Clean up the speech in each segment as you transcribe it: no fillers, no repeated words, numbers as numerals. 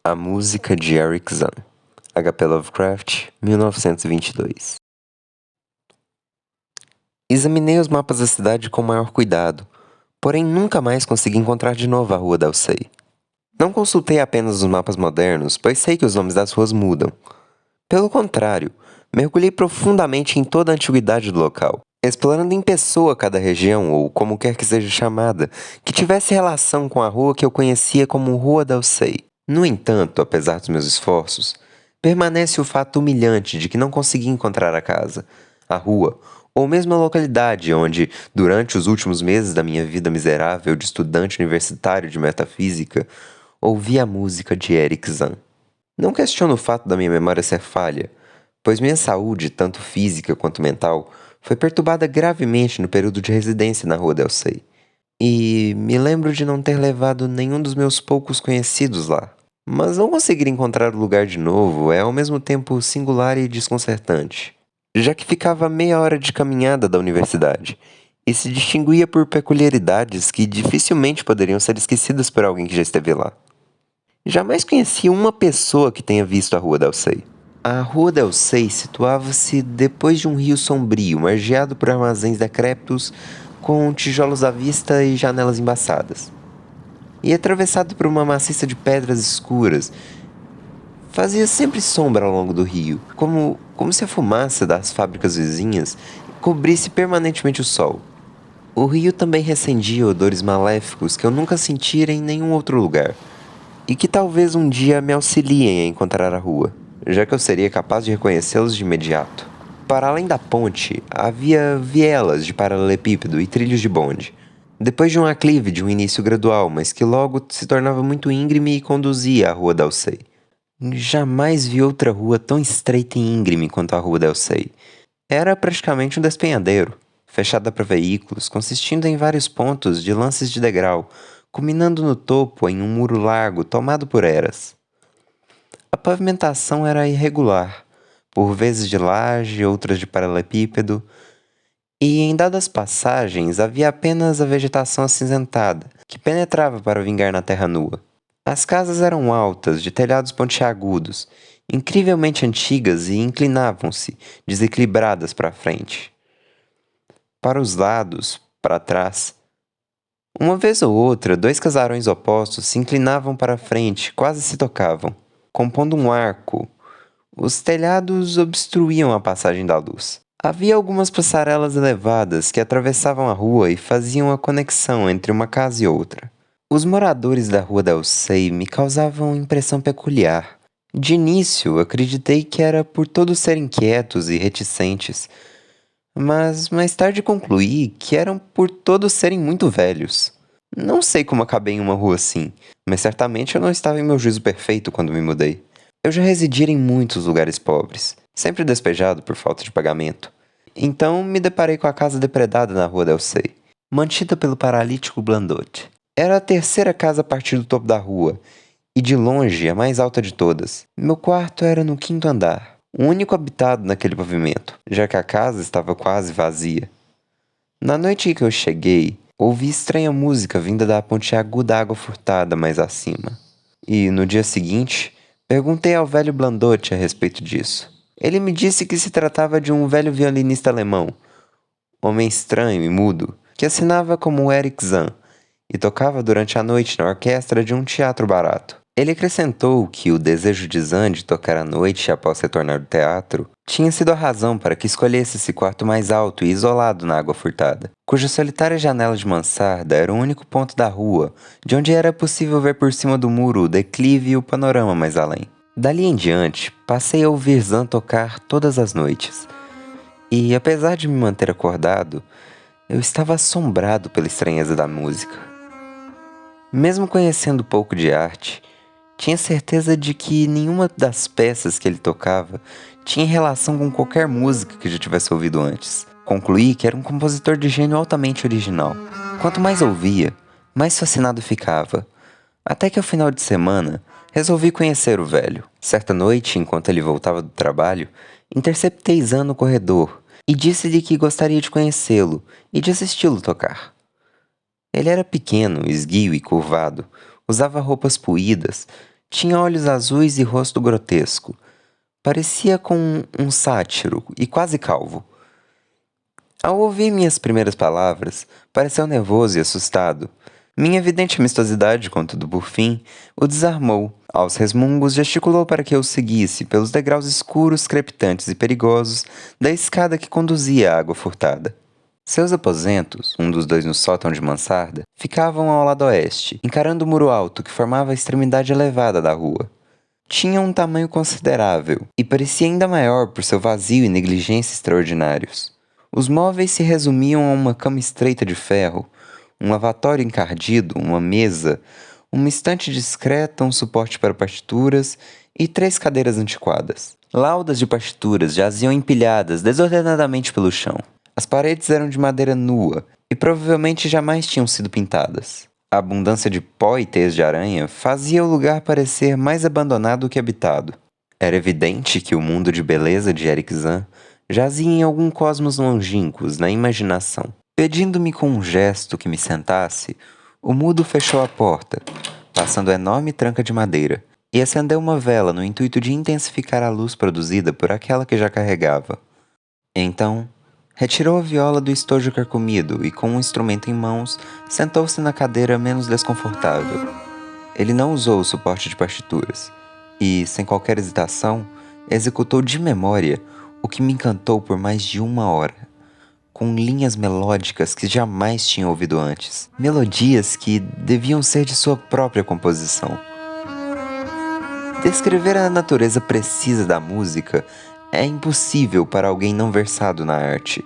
A música de Eric Zahn, H.P. Lovecraft, 1922. Examinei os mapas da cidade com maior cuidado, porém nunca mais consegui encontrar de novo a Rua Delsey. Não consultei apenas os mapas modernos, pois sei que os nomes das ruas mudam. Pelo contrário, mergulhei profundamente em toda a antiguidade do local, explorando em pessoa cada região, ou como quer que seja chamada, que tivesse relação com a rua que eu conhecia como Rua Delsey. No entanto, apesar dos meus esforços, permanece o fato humilhante de que não consegui encontrar a casa, a rua, ou mesmo a localidade onde, durante os últimos meses da minha vida miserável de estudante universitário de metafísica, ouvi a música de Eric Zahn. Não questiono o fato da minha memória ser falha, pois minha saúde, tanto física quanto mental, foi perturbada gravemente no período de residência na Rua Delsey. E me lembro de não ter levado nenhum dos meus poucos conhecidos lá. Mas não conseguir encontrar o lugar de novo é ao mesmo tempo singular e desconcertante, já que ficava a meia hora de caminhada da universidade e se distinguia por peculiaridades que dificilmente poderiam ser esquecidas por alguém que já esteve lá. Jamais conheci uma pessoa que tenha visto a Rua Delsey. A Rua Delsey situava-se depois de um rio sombrio, margeado por armazéns decrépitos com tijolos à vista e janelas embaçadas, e atravessado por uma maciça de pedras escuras. Fazia sempre sombra ao longo do rio, como se a fumaça das fábricas vizinhas cobrisse permanentemente o sol. O rio também recendia odores maléficos que eu nunca sentira em nenhum outro lugar, e que talvez um dia me auxiliem a encontrar a rua, já que eu seria capaz de reconhecê-los de imediato. Para além da ponte, havia vielas de paralelepípedo e trilhos de bonde, depois de um aclive de um início gradual, mas que logo se tornava muito íngreme e conduzia à Rua Delsey. Jamais vi outra rua tão estreita e íngreme quanto a Rua Delsey. Era praticamente um despenhadeiro, fechada para veículos, consistindo em vários pontos de lances de degrau, culminando no topo em um muro largo tomado por eras. A pavimentação era irregular, por vezes de laje, outras de paralelepípedo, e em dadas passagens havia apenas a vegetação acinzentada, que penetrava para vingar na terra nua. As casas eram altas, de telhados pontiagudos, incrivelmente antigas e inclinavam-se, desequilibradas para a frente. Para os lados, para trás. Uma vez ou outra, dois casarões opostos se inclinavam para a frente, quase se tocavam, compondo um arco. Os telhados obstruíam a passagem da luz. Havia algumas passarelas elevadas que atravessavam a rua e faziam a conexão entre uma casa e outra. Os moradores da Rua Delsey me causavam impressão peculiar. De início, acreditei que era por todos serem quietos e reticentes, mas mais tarde concluí que eram por todos serem muito velhos. Não sei como acabei em uma rua assim, mas certamente eu não estava em meu juízo perfeito quando me mudei. Eu já residira em muitos lugares pobres, sempre despejado por falta de pagamento. Então me deparei com a casa depredada na Rua Delsey, mantida pelo paralítico Blandotte. Era a terceira casa a partir do topo da rua, e de longe a mais alta de todas. Meu quarto era no 5º andar, o único habitado naquele pavimento, já que a casa estava quase vazia. Na noite em que eu cheguei, ouvi estranha música vinda da pontiaguda água furtada mais acima. E no dia seguinte, perguntei ao velho Blandotte a respeito disso. Ele me disse que se tratava de um velho violinista alemão, homem estranho e mudo, que assinava como Eric Zahn e tocava durante a noite na orquestra de um teatro barato. Ele acrescentou que o desejo de Zahn de tocar à noite após retornar do teatro tinha sido a razão para que escolhesse esse quarto mais alto e isolado na água furtada, cuja solitária janela de mansarda era o único ponto da rua de onde era possível ver por cima do muro o declive e o panorama mais além. Dali em diante, passei a ouvir Zahn tocar todas as noites, e apesar de me manter acordado, eu estava assombrado pela estranheza da música. Mesmo conhecendo pouco de arte, tinha certeza de que nenhuma das peças que ele tocava tinha relação com qualquer música que já tivesse ouvido antes. Concluí que era um compositor de gênio altamente original. Quanto mais ouvia, mais fascinado ficava, até que ao final de semana, resolvi conhecer o velho. Certa noite, enquanto ele voltava do trabalho, interceptei Zahn no corredor e disse-lhe que gostaria de conhecê-lo e de assisti-lo tocar. Ele era pequeno, esguio e curvado, usava roupas puídas, Tinha olhos azuis e rosto grotesco. Parecia com um sátiro e quase calvo. Ao ouvir minhas primeiras palavras, pareceu nervoso e assustado. Minha evidente amistosidade, contudo, por fim, o desarmou. Aos resmungos, gesticulou para que eu seguisse pelos degraus escuros, crepitantes e perigosos da escada que conduzia à água furtada. Seus aposentos, um dos dois no sótão de mansarda, ficavam ao lado oeste, encarando o muro alto que formava a extremidade elevada da rua. Tinha um tamanho considerável e parecia ainda maior por seu vazio e negligência extraordinários. Os móveis se resumiam a uma cama estreita de ferro, um lavatório encardido, uma mesa, uma estante discreta, um suporte para partituras e 3 cadeiras antiquadas. Laudas de partituras jaziam empilhadas desordenadamente pelo chão. As paredes eram de madeira nua e provavelmente jamais tinham sido pintadas. A abundância de pó e teias de aranha fazia o lugar parecer mais abandonado que habitado. Era evidente que o mundo de beleza de Eric Zahn jazia em algum cosmos longínquos na imaginação. Pedindo-me com um gesto que me sentasse, o mudo fechou a porta, passando a enorme tranca de madeira, e acendeu uma vela no intuito de intensificar a luz produzida por aquela que já carregava. Então, retirou a viola do estojo carcomido e, com um instrumento em mãos, sentou-se na cadeira menos desconfortável. Ele não usou o suporte de partituras, e, sem qualquer hesitação, executou de memória o que me encantou por mais de 1 hora. Com linhas melódicas que jamais tinha ouvido antes. Melodias que deviam ser de sua própria composição. Descrever a natureza precisa da música é impossível para alguém não versado na arte.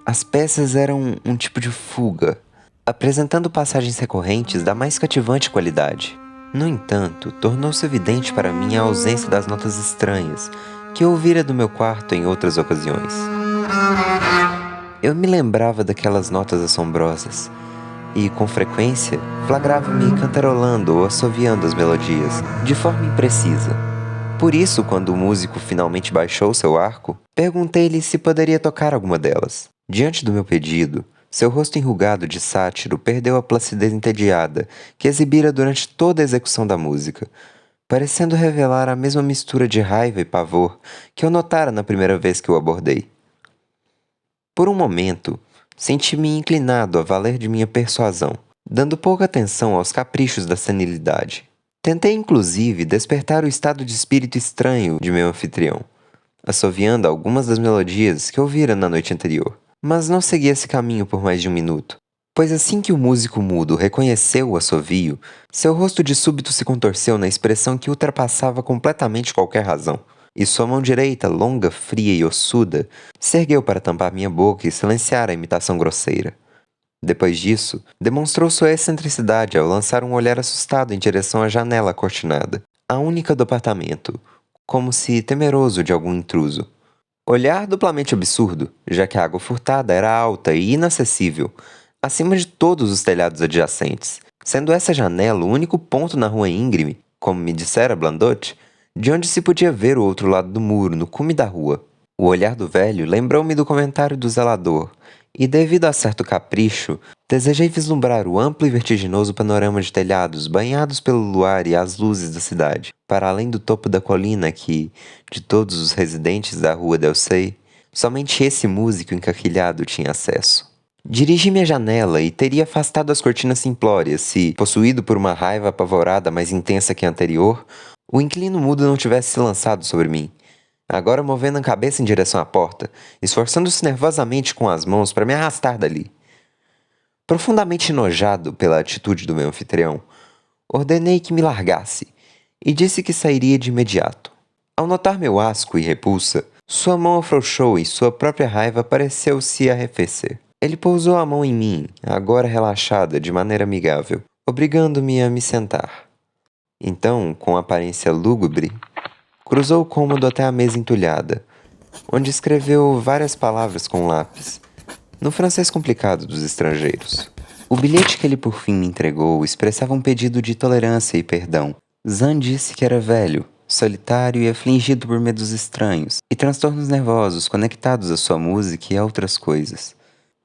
As peças eram um tipo de fuga, apresentando passagens recorrentes da mais cativante qualidade. No entanto, tornou-se evidente para mim a ausência das notas estranhas que ouvira do meu quarto em outras ocasiões. Eu me lembrava daquelas notas assombrosas e, com frequência, flagrava-me cantarolando ou assoviando as melodias, de forma imprecisa. Por isso, quando o músico finalmente baixou seu arco, perguntei-lhe se poderia tocar alguma delas. Diante do meu pedido, seu rosto enrugado de sátiro perdeu a placidez entediada que exibira durante toda a execução da música, parecendo revelar a mesma mistura de raiva e pavor que eu notara na primeira vez que o abordei. Por um momento, senti-me inclinado a valer de minha persuasão, dando pouca atenção aos caprichos da senilidade. Tentei, inclusive, despertar o estado de espírito estranho de meu anfitrião, assoviando algumas das melodias que ouvira na noite anterior. Mas não segui esse caminho por mais de 1 minuto, pois assim que o músico mudo reconheceu o assovio, seu rosto de súbito se contorceu na expressão que ultrapassava completamente qualquer razão. E sua mão direita, longa, fria e ossuda, se ergueu para tampar minha boca e silenciar a imitação grosseira. Depois disso, demonstrou sua excentricidade ao lançar um olhar assustado em direção à janela cortinada, a única do apartamento, como se temeroso de algum intruso. Olhar duplamente absurdo, já que a água furtada era alta e inacessível, acima de todos os telhados adjacentes, sendo essa janela o único ponto na rua íngreme, como me dissera Blandotte, de onde se podia ver o outro lado do muro, no cume da rua. O olhar do velho lembrou-me do comentário do zelador, e devido a certo capricho, desejei vislumbrar o amplo e vertiginoso panorama de telhados banhados pelo luar e as luzes da cidade, para além do topo da colina que, de todos os residentes da rua Delsey, somente esse músico encaquilhado tinha acesso. Dirigi-me à janela e teria afastado as cortinas simplórias se, possuído por uma raiva apavorada mais intensa que a anterior, o inquilino mudo não tivesse se lançado sobre mim, agora movendo a cabeça em direção à porta, esforçando-se nervosamente com as mãos para me arrastar dali. Profundamente enojado pela atitude do meu anfitrião, ordenei que me largasse e disse que sairia de imediato. Ao notar meu asco e repulsa, sua mão afrouxou e sua própria raiva pareceu se arrefecer. Ele pousou a mão em mim, agora relaxada de maneira amigável, obrigando-me a me sentar. Então, com aparência lúgubre, cruzou o cômodo até a mesa entulhada, onde escreveu várias palavras com lápis, no francês complicado dos estrangeiros. O bilhete que ele por fim me entregou expressava um pedido de tolerância e perdão. Zahn disse que era velho, solitário e afligido por medos estranhos e transtornos nervosos conectados à sua música e a outras coisas.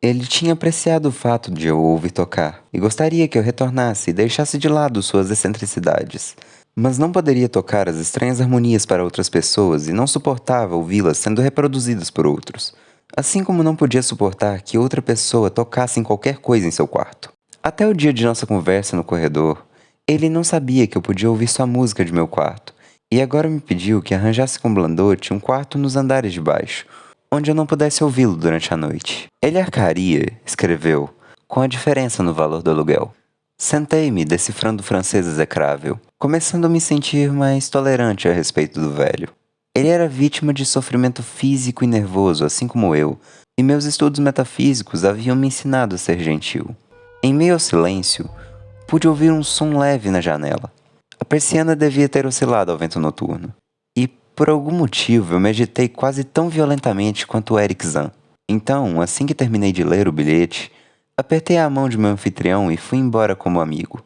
Ele tinha apreciado o fato de eu ouvir tocar e gostaria que eu retornasse e deixasse de lado suas excentricidades. mas não poderia tocar as estranhas harmonias para outras pessoas e não suportava ouvi-las sendo reproduzidas por outros, assim como não podia suportar que outra pessoa tocasse em qualquer coisa em seu quarto. Até o dia de nossa conversa no corredor, ele não sabia que eu podia ouvir sua música de meu quarto, e agora me pediu que arranjasse com Blandotte um quarto nos andares de baixo, onde eu não pudesse ouvi-lo durante a noite. Ele arcaria, escreveu, com a diferença no valor do aluguel. Sentei-me, decifrando o francês execrável, começando a me sentir mais tolerante a respeito do velho. Ele era vítima de sofrimento físico e nervoso, assim como eu, e meus estudos metafísicos haviam me ensinado a ser gentil. Em meio ao silêncio, pude ouvir um som leve na janela. A persiana devia ter oscilado ao vento noturno. E, por algum motivo, eu me agitei quase tão violentamente quanto Eric Zahn. Então, assim que terminei de ler o bilhete, apertei a mão de meu anfitrião e fui embora como amigo.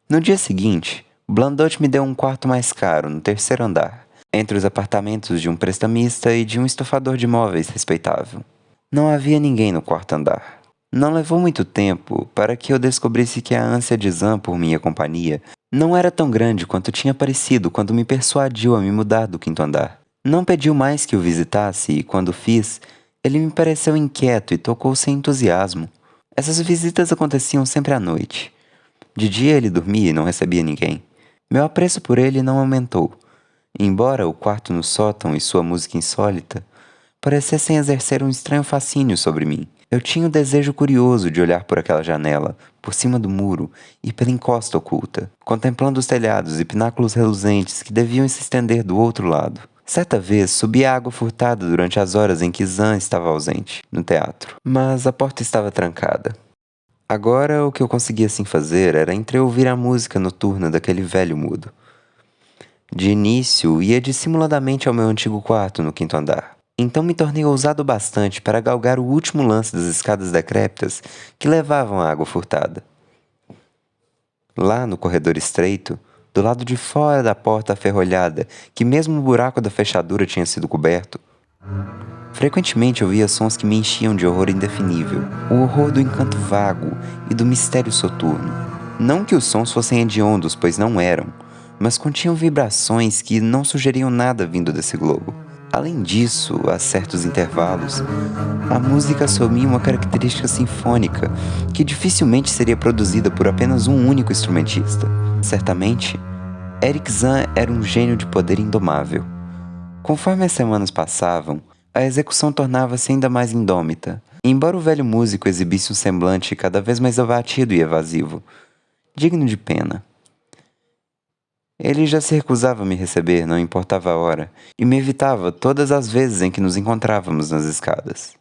No dia seguinte, Blandotte me deu um quarto mais caro, no terceiro andar, entre os apartamentos de um prestamista e de um estofador de móveis respeitável. Não havia ninguém no quarto andar. Não levou muito tempo para que eu descobrisse que a ânsia de Zahn por minha companhia não era tão grande quanto tinha parecido quando me persuadiu a me mudar do quinto andar. Não pediu mais que o visitasse e, quando fiz, ele me pareceu inquieto e tocou sem entusiasmo. Essas visitas aconteciam sempre à noite. De dia ele dormia e não recebia ninguém. Meu apreço por ele não aumentou, embora o quarto no sótão e sua música insólita parecessem exercer um estranho fascínio sobre mim. Eu tinha o desejo curioso de olhar por aquela janela, por cima do muro e pela encosta oculta, contemplando os telhados e pináculos reluzentes que deviam se estender do outro lado. Certa vez, subi a água furtada durante as horas em que Zahn estava ausente, no teatro, mas a porta estava trancada. Agora, o que eu conseguia assim fazer era entreouvir a música noturna daquele velho mudo. De início, ia dissimuladamente ao meu antigo quarto no quinto andar. Então me tornei ousado bastante para galgar o último lance das escadas decrépitas que levavam à água furtada. Lá no corredor estreito, do lado de fora da porta aferrolhada, que mesmo o buraco da fechadura tinha sido coberto, frequentemente ouvia sons que me enchiam de horror indefinível, o horror do encanto vago e do mistério soturno. Não que os sons fossem hediondos, pois não eram, mas continham vibrações que não sugeriam nada vindo desse globo. Além disso, a certos intervalos, a música assumia uma característica sinfônica que dificilmente seria produzida por apenas um único instrumentista. Certamente, Eric Zahn era um gênio de poder indomável. Conforme as semanas passavam, a execução tornava-se ainda mais indômita, embora o velho músico exibisse um semblante cada vez mais abatido e evasivo, digno de pena. Ele já se recusava a me receber, não importava a hora, e me evitava todas as vezes em que nos encontrávamos nas escadas.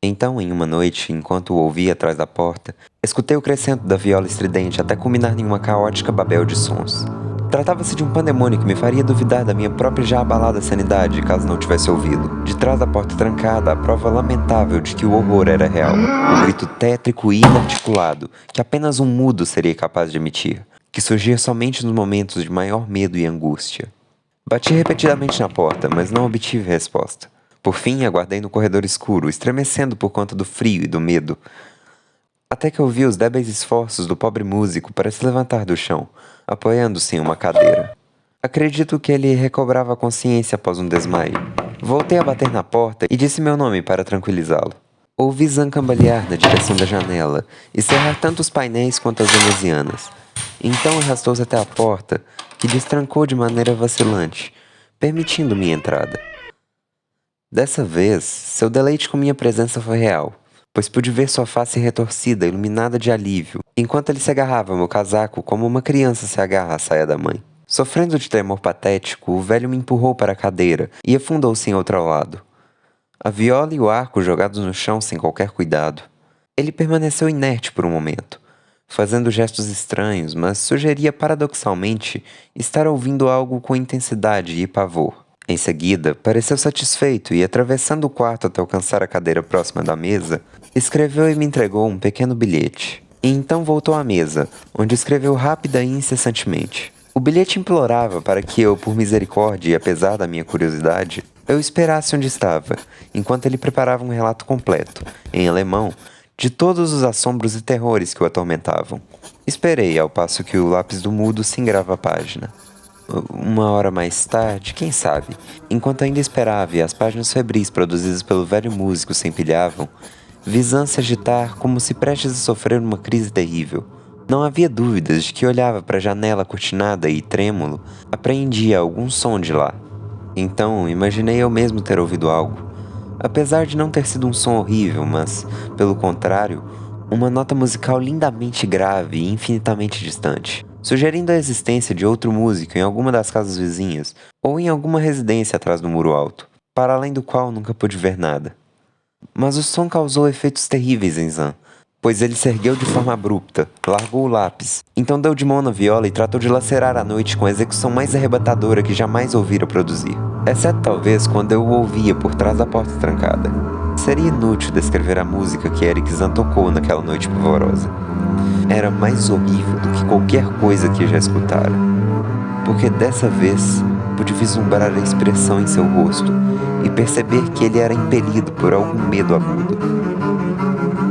Então, em uma noite, enquanto o ouvia atrás da porta, escutei o crescendo da viola estridente até culminar em uma caótica babel de sons. Tratava-se de um pandemônio que me faria duvidar da minha própria já abalada sanidade caso não tivesse ouvido. De trás da porta trancada, a prova lamentável de que o horror era real. O grito tétrico e inarticulado que apenas um mudo seria capaz de emitir, que surgia somente nos momentos de maior medo e angústia. Bati repetidamente na porta, mas não obtive resposta. Por fim, aguardei no corredor escuro, estremecendo por conta do frio e do medo, até que ouvi os débeis esforços do pobre músico para se levantar do chão, apoiando-se em uma cadeira. Acredito que ele recobrava a consciência após um desmaio. Voltei a bater na porta e disse meu nome para tranquilizá-lo. Ouvi Zahn cambalear na direção da janela e cerrar tanto os painéis quanto as venezianas. Então arrastou-se até a porta, que destrancou de maneira vacilante, permitindo-me entrada. Dessa vez, seu deleite com minha presença foi real, pois pude ver sua face retorcida, iluminada de alívio, enquanto ele se agarrava ao meu casaco como uma criança se agarra à saia da mãe. Sofrendo de tremor patético, o velho me empurrou para a cadeira e afundou-se em outro ao lado. A viola e o arco jogados no chão sem qualquer cuidado. Ele permaneceu inerte por um momento, fazendo gestos estranhos, mas sugeria paradoxalmente estar ouvindo algo com intensidade e pavor. Em seguida, pareceu satisfeito e, atravessando o quarto até alcançar a cadeira próxima da mesa, escreveu e me entregou um pequeno bilhete. E então voltou à mesa, onde escreveu rápida e incessantemente. O bilhete implorava para que eu, por misericórdia e apesar da minha curiosidade, eu esperasse onde estava, enquanto ele preparava um relato completo, em alemão, de todos os assombros e terrores que o atormentavam. Esperei, ao passo que o lápis do mudo singrava a página. Uma hora mais tarde, quem sabe, enquanto ainda esperava e as páginas febris produzidas pelo velho músico se empilhavam, vi Zan se agitar como se prestes a sofrer uma crise terrível. Não havia dúvidas de que olhava para a janela cortinada e, trêmulo, apreendia algum som de lá. Então, imaginei eu mesmo ter ouvido algo. Apesar de não ter sido um som horrível, mas, pelo contrário, uma nota musical lindamente grave e infinitamente distante, sugerindo a existência de outro músico em alguma das casas vizinhas ou em alguma residência atrás do muro alto, para além do qual nunca pude ver nada. Mas o som causou efeitos terríveis em Zan, pois ele se ergueu de forma abrupta, largou o lápis, então deu de mão na viola e tratou de lacerar a noite com a execução mais arrebatadora que jamais ouvira produzir, exceto talvez quando eu o ouvia por trás da porta trancada. Seria inútil descrever a música que Eric Zan tocou naquela noite pavorosa. Era mais horrível do que qualquer coisa que já escutara, porque dessa vez pude vislumbrar a expressão em seu rosto e perceber que ele era impelido por algum medo agudo.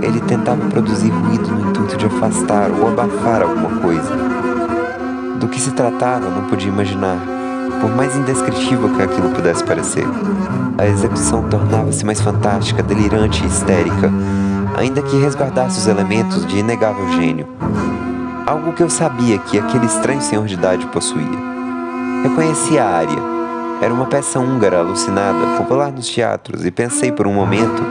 Ele tentava produzir ruído no intuito de afastar ou abafar alguma coisa. Do que se tratava não podia imaginar, por mais indescritível que aquilo pudesse parecer. A execução tornava-se mais fantástica, delirante e histérica, ainda que resguardasse os elementos de inegável gênio. Algo que eu sabia que aquele estranho senhor de idade possuía. Reconheci a área. Era uma peça húngara alucinada, popular nos teatros, e pensei por um momento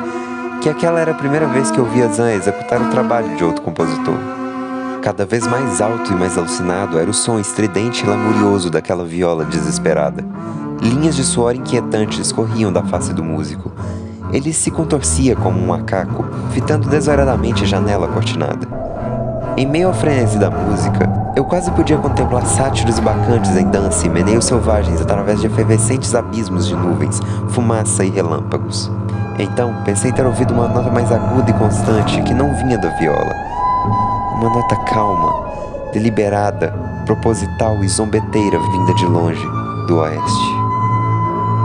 que aquela era a primeira vez que eu via Zan executar o trabalho de outro compositor. Cada vez mais alto e mais alucinado era o som estridente e lamurioso daquela viola desesperada. Linhas de suor inquietantes escorriam da face do músico. Ele se contorcia como um macaco, fitando desvaradamente a janela cortinada. Em meio ao frenesi da música, eu quase podia contemplar sátiros e bacantes em dança e meneios selvagens através de efervescentes abismos de nuvens, fumaça e relâmpagos. Então, pensei ter ouvido uma nota mais aguda e constante que não vinha da viola. Uma nota calma, deliberada, proposital e zombeteira vinda de longe, do oeste.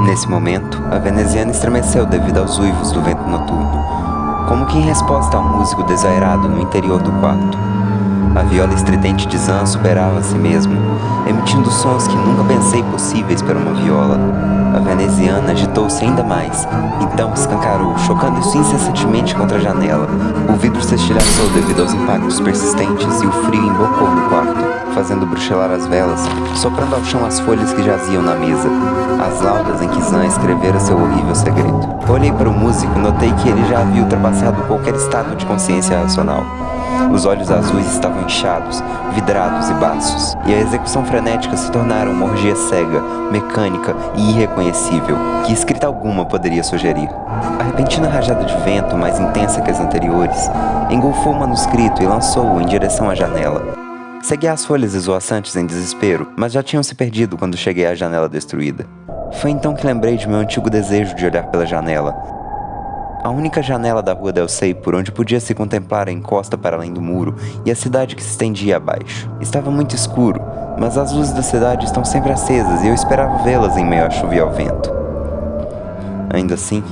Nesse momento, a veneziana estremeceu devido aos uivos do vento noturno, como que em resposta ao músico desairado no interior do quarto. A viola estridente de Zan superava a si mesmo, emitindo sons que nunca pensei possíveis para uma viola. A veneziana agitou-se ainda mais, então escancarou, chocando-se incessantemente contra a janela. O vidro se estilhaçou devido aos impactos persistentes e o frio embocou no quarto, fazendo bruxelar as velas, soprando ao chão as folhas que jaziam na mesa, as laudas em que Zan escrevera seu horrível segredo. Olhei para o músico e notei que ele já havia ultrapassado qualquer estado de consciência racional. Os olhos azuis estavam inchados, vidrados e baços, e a execução frenética se tornara uma orgia cega, mecânica e irreconhecível, que escrita alguma poderia sugerir. A repentina rajada de vento, mais intensa que as anteriores, engolfou o manuscrito e lançou-o em direção à janela. Segui as folhas esvoaçantes em desespero, mas já tinham se perdido quando cheguei à janela destruída. Foi então que lembrei de meu antigo desejo de olhar pela janela. A única janela da rua Delsey por onde podia se contemplar a encosta para além do muro e a cidade que se estendia abaixo. Estava muito escuro, mas as luzes da cidade estão sempre acesas e eu esperava vê-las em meio à chuva e ao vento. Ainda assim,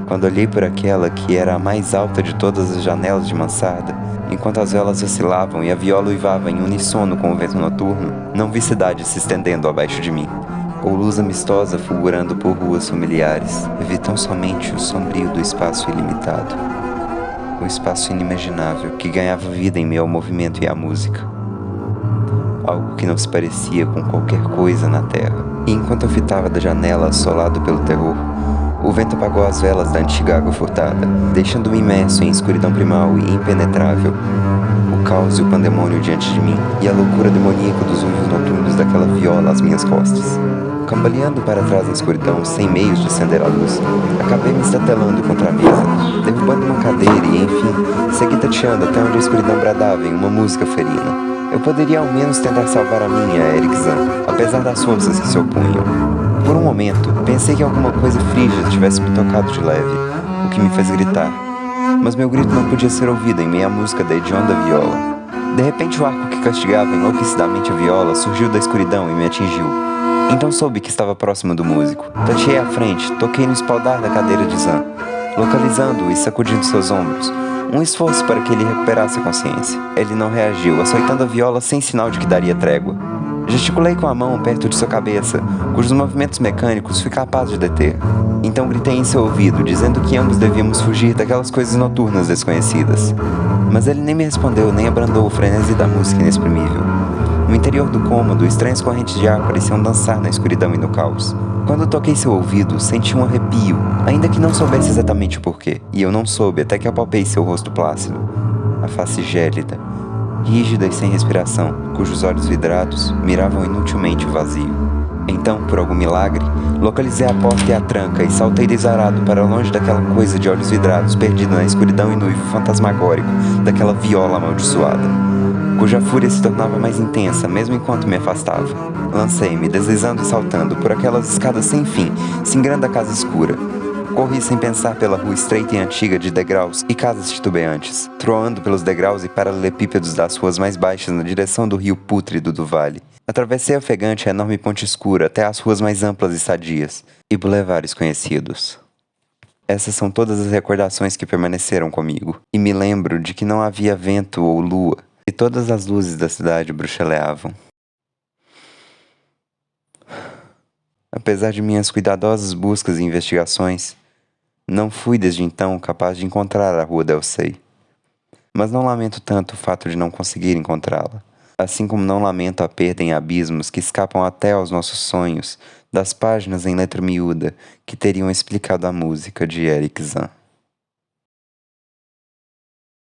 quando olhei por aquela que era a mais alta de todas as janelas de mansarda, enquanto as velas oscilavam e a viola uivava em unissono com o vento noturno, não vi cidade se estendendo abaixo de mim, ou luz amistosa fulgurando por ruas familiares. Vi tão somente o sombrio do espaço ilimitado, o espaço inimaginável que ganhava vida em meio ao movimento e à música. Algo que não se parecia com qualquer coisa na terra. E enquanto eu fitava da janela assolado pelo terror, o vento apagou as velas da antiga água furtada, deixando-me imerso em escuridão primal e impenetrável. O caos e o pandemônio diante de mim, e a loucura demoníaca dos uivos noturnos daquela viola às minhas costas. Cambaleando para trás na escuridão, sem meios de acender a luz, acabei me estatelando contra a mesa, derrubando uma cadeira e, enfim, segui tateando até onde a escuridão bradava em uma música ferina. Eu poderia ao menos tentar salvar a minha, Eric Zan, apesar das forças que se opunham. Por um momento, pensei que alguma coisa frígida tivesse me tocado de leve, o que me fez gritar. Mas meu grito não podia ser ouvido em meio à música da hedionda viola. De repente, o arco que castigava enlouquecidamente a viola surgiu da escuridão e me atingiu. Então soube que estava próximo do músico. Tateei à frente, toquei no espaldar da cadeira de Zan, localizando-o e sacudindo seus ombros. Um esforço para que ele recuperasse a consciência. Ele não reagiu, açoitando a viola sem sinal de que daria trégua. Gesticulei com a mão perto de sua cabeça, cujos movimentos mecânicos fui capaz de deter. Então gritei em seu ouvido, dizendo que ambos devíamos fugir daquelas coisas noturnas desconhecidas. Mas ele nem me respondeu, nem abrandou o frenesi da música inexprimível. No interior do cômodo, estranhas correntes de ar pareciam dançar na escuridão e no caos. Quando toquei seu ouvido, senti um arrepio, ainda que não soubesse exatamente o porquê, e eu não soube até que apalpei seu rosto plácido. A face gélida, rígida e sem respiração, cujos olhos vidrados miravam inutilmente o vazio. Então, por algum milagre, localizei a porta e a tranca e saltei desarado para longe daquela coisa de olhos vidrados perdida na escuridão e no uivo fantasmagórico daquela viola amaldiçoada, cuja fúria se tornava mais intensa mesmo enquanto me afastava. Lancei-me, deslizando e saltando, por aquelas escadas sem fim, singrando a casa escura. Corri sem pensar pela rua estreita e antiga de degraus e casas titubeantes, troando pelos degraus e paralelepípedos das ruas mais baixas na direção do rio pútrido do vale. Atravessei ofegante a enorme ponte escura até as ruas mais amplas e sadias, e bulevares conhecidos. Essas são todas as recordações que permaneceram comigo, e me lembro de que não havia vento ou lua, e todas as luzes da cidade bruxeleavam. Apesar de minhas cuidadosas buscas e investigações, não fui desde então capaz de encontrar a Rua del Sei. Mas não lamento tanto o fato de não conseguir encontrá-la, assim como não lamento a perda em abismos que escapam até aos nossos sonhos das páginas em letra miúda que teriam explicado a música de Eric Zahn.